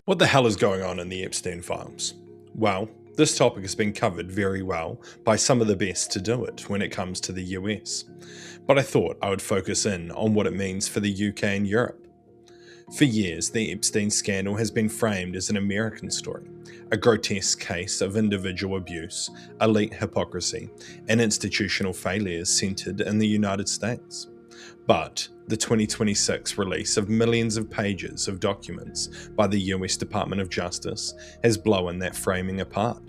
What the hell is going on in the Epstein files? Well, this topic has been covered very well by some of the best to do it when it comes to the US, but I thought I would focus in on what it means for the UK and Europe. For years, the Epstein scandal has been framed as an American story, a grotesque case of individual abuse, elite hypocrisy, and institutional failures centered in the United States. But the 2026 release of millions of pages of documents by the US Department of Justice has blown that framing apart.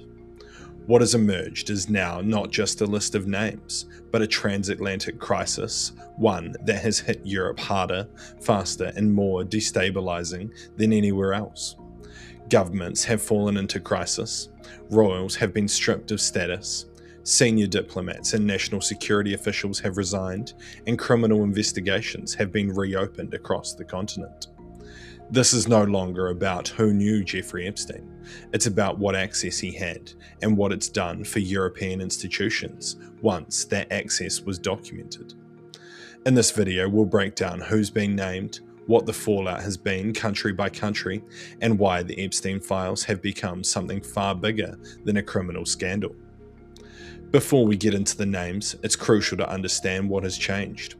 What has emerged is now not just a list of names, but a transatlantic crisis, one that has hit Europe harder, faster, and more destabilizing than anywhere else. Governments have fallen into crisis, royals have been stripped of status, senior diplomats and national security officials have resigned, and criminal investigations have been reopened across the continent. This is no longer about who knew Jeffrey Epstein. It's about what access he had and what it's done for European institutions once that access was documented. In this video, we'll break down who's been named, what the fallout has been country by country, and why the Epstein files have become something far bigger than a criminal scandal. Before we get into the names, it's crucial to understand what has changed.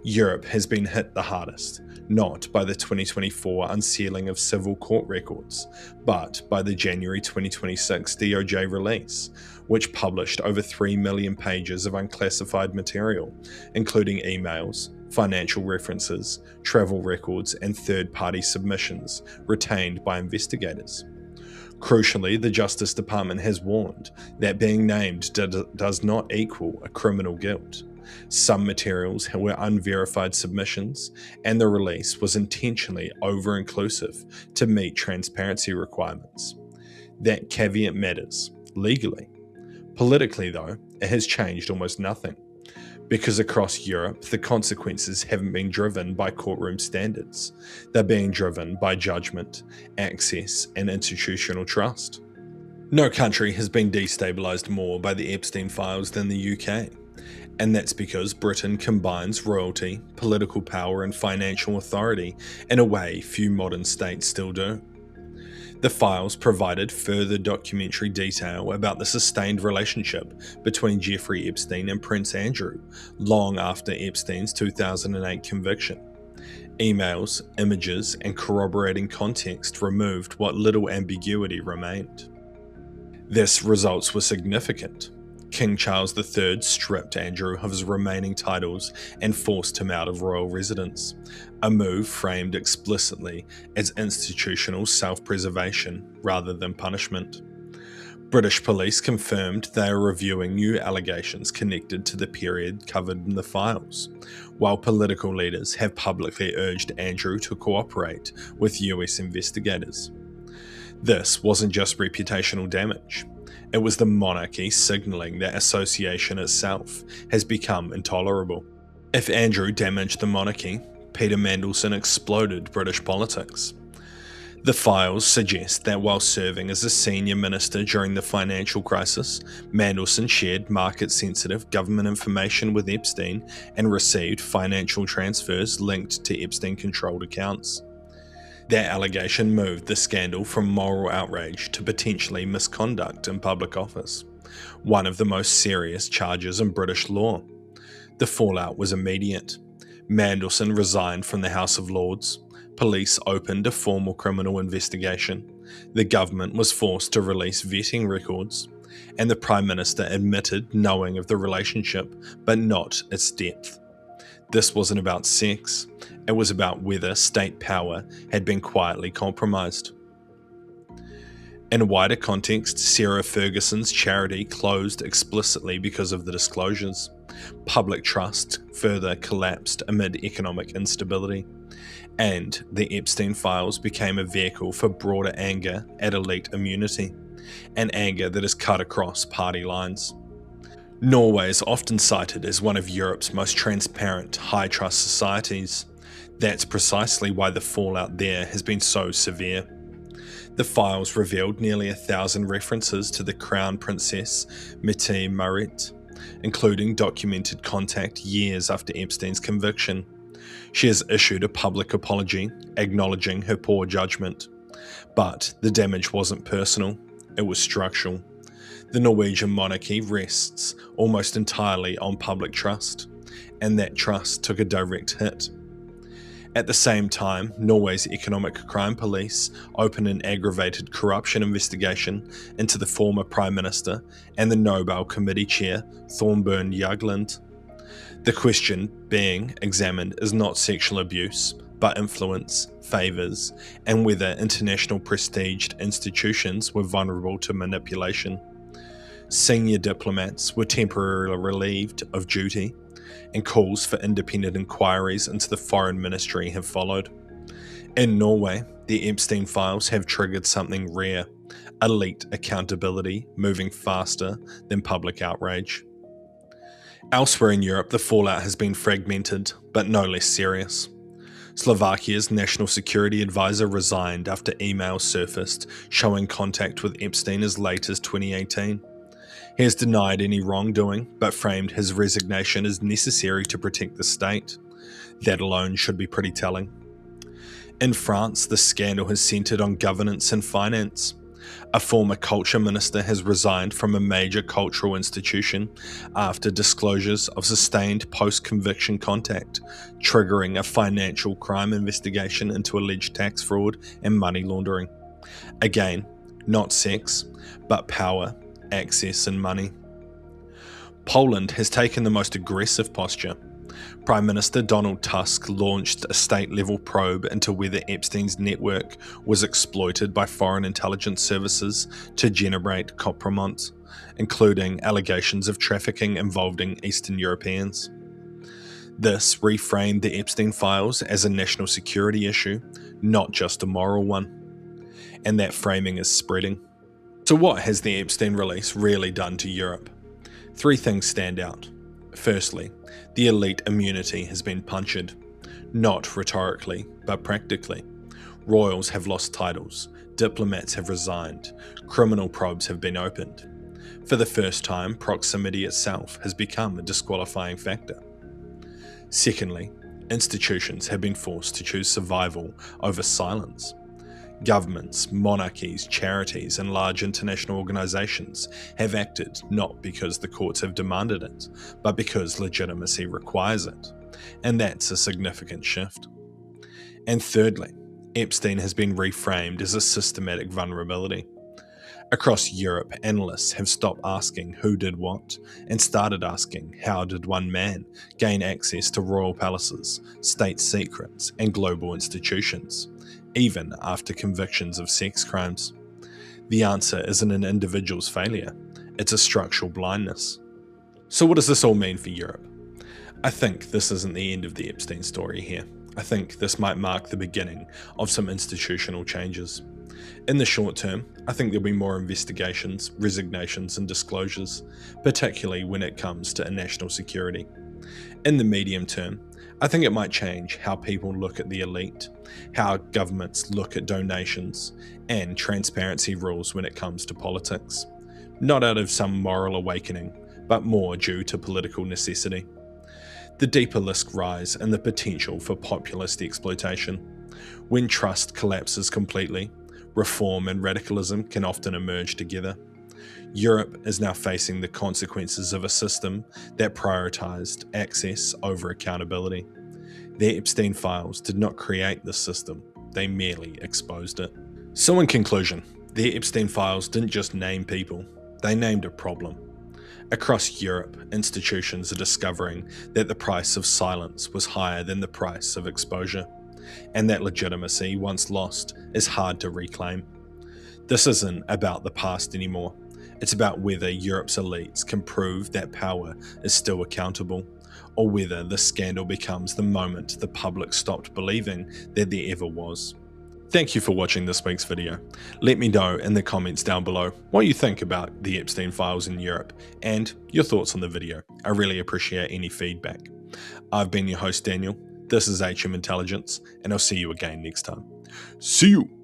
Europe has been hit the hardest, not by the 2024 unsealing of civil court records, but by the January 2026 DOJ release, which published over 3 million pages of unclassified material, including emails, financial references, travel records, and third-party submissions retained by investigators. Crucially, the Justice Department has warned that being named does not equal a criminal guilt. Some materials were unverified submissions, and the release was intentionally over-inclusive to meet transparency requirements. That caveat matters, legally. Politically, though, it has changed almost nothing, because across Europe, the consequences haven't been driven by courtroom standards. They're being driven by judgment, access, and institutional trust. No country has been destabilized more by the Epstein files than the UK. And that's because Britain combines royalty, political power, and financial authority in a way few modern states still do. The files provided further documentary detail about the sustained relationship between Jeffrey Epstein and Prince Andrew long after Epstein's 2008 conviction. Emails, images, and corroborating context removed what little ambiguity remained. This results were significant. King Charles III stripped Andrew of his remaining titles and forced him out of royal residence, a move framed explicitly as institutional self-preservation rather than punishment. British police confirmed they are reviewing new allegations connected to the period covered in the files, while political leaders have publicly urged Andrew to cooperate with US investigators. This wasn't just reputational damage. It was the monarchy signalling that association itself has become intolerable. If Andrew damaged the monarchy, Peter Mandelson exploded British politics. The files suggest that while serving as a senior minister during the financial crisis, Mandelson shared market-sensitive government information with Epstein and received financial transfers linked to Epstein-controlled accounts. That allegation moved the scandal from moral outrage to potentially misconduct in public office, one of the most serious charges in British law. The fallout was immediate. Mandelson resigned from the House of Lords, police opened a formal criminal investigation, the government was forced to release vetting records, and the Prime Minister admitted knowing of the relationship but not its depth. This wasn't about sex, it was about whether state power had been quietly compromised. In a wider context, Sarah Ferguson's charity closed explicitly because of the disclosures. Public trust further collapsed amid economic instability, and the Epstein files became a vehicle for broader anger at elite immunity, an anger that is cut across party lines. Norway is often cited as one of Europe's most transparent, high-trust societies. That's precisely why the fallout there has been so severe. The files revealed nearly 1,000 references to the Crown Princess Mette-Marit, including documented contact years after Epstein's conviction. She has issued a public apology, acknowledging her poor judgment. But the damage wasn't personal, it was structural. The Norwegian monarchy rests almost entirely on public trust, and that trust took a direct hit. At the same time, Norway's economic crime police opened an aggravated corruption investigation into the former Prime Minister and the Nobel Committee Chair, Thorbjørn Jagland. The question being examined is not sexual abuse, but influence, favours, and whether international prestiged institutions were vulnerable to manipulation. Senior diplomats were temporarily relieved of duty, and calls for independent inquiries into the foreign ministry have followed. In Norway, the Epstein files have triggered something rare: elite accountability moving faster than public outrage. Elsewhere in Europe, the fallout has been fragmented, but no less serious. Slovakia's national security advisor resigned after emails surfaced showing contact with Epstein as late as 2018. He has denied any wrongdoing, but framed his resignation as necessary to protect the state. That alone should be pretty telling. In France, the scandal has centred on governance and finance. A former culture minister has resigned from a major cultural institution after disclosures of sustained post-conviction contact, triggering a financial crime investigation into alleged tax fraud and money laundering. Again, not sex, but power, access and money. Poland has taken the most aggressive posture. Prime Minister Donald Tusk launched a state-level probe into whether Epstein's network was exploited by foreign intelligence services to generate compromise, including allegations of trafficking involving Eastern Europeans. This reframed the Epstein files as a national security issue, not just a moral one. And that framing is spreading. So what has the Epstein release really done to Europe? 3 things stand out. Firstly, the elite immunity has been punctured, not rhetorically, but practically. Royals have lost titles, diplomats have resigned, criminal probes have been opened. For the first time, proximity itself has become a disqualifying factor. Secondly, institutions have been forced to choose survival over silence. Governments, monarchies, charities, and large international organisations have acted not because the courts have demanded it, but because legitimacy requires it. And that's a significant shift. And thirdly, Epstein has been reframed as a systematic vulnerability. Across Europe, analysts have stopped asking who did what and started asking how did one man gain access to royal palaces, state secrets, and global institutions, even after convictions of sex crimes. The answer isn't an individual's failure, it's a structural blindness. So what does this all mean for Europe? I think this isn't the end of the Epstein story here. I think this might mark the beginning of some institutional changes. In the short term, I think there'll be more investigations, resignations and disclosures, particularly when it comes to national security. In the medium term, I think it might change how people look at the elite, how governments look at donations, and transparency rules when it comes to politics. Not out of some moral awakening, but more due to political necessity. The deeper risks rise in the potential for populist exploitation. When trust collapses completely, reform and radicalism can often emerge together. Europe is now facing the consequences of a system that prioritised access over accountability. The Epstein files did not create this system, they merely exposed it. So in conclusion, the Epstein files didn't just name people, they named a problem. Across Europe, institutions are discovering that the price of silence was higher than the price of exposure, and that legitimacy, once lost, is hard to reclaim. This isn't about the past anymore. It's about whether Europe's elites can prove that power is still accountable, or whether the scandal becomes the moment the public stopped believing that there ever was. Thank you for watching this week's video. Let me know in the comments down below what you think about the Epstein files in Europe and your thoughts on the video. I really appreciate any feedback. I've been your host Daniel, this is HM Intelligence, and I'll see you again next time. See you!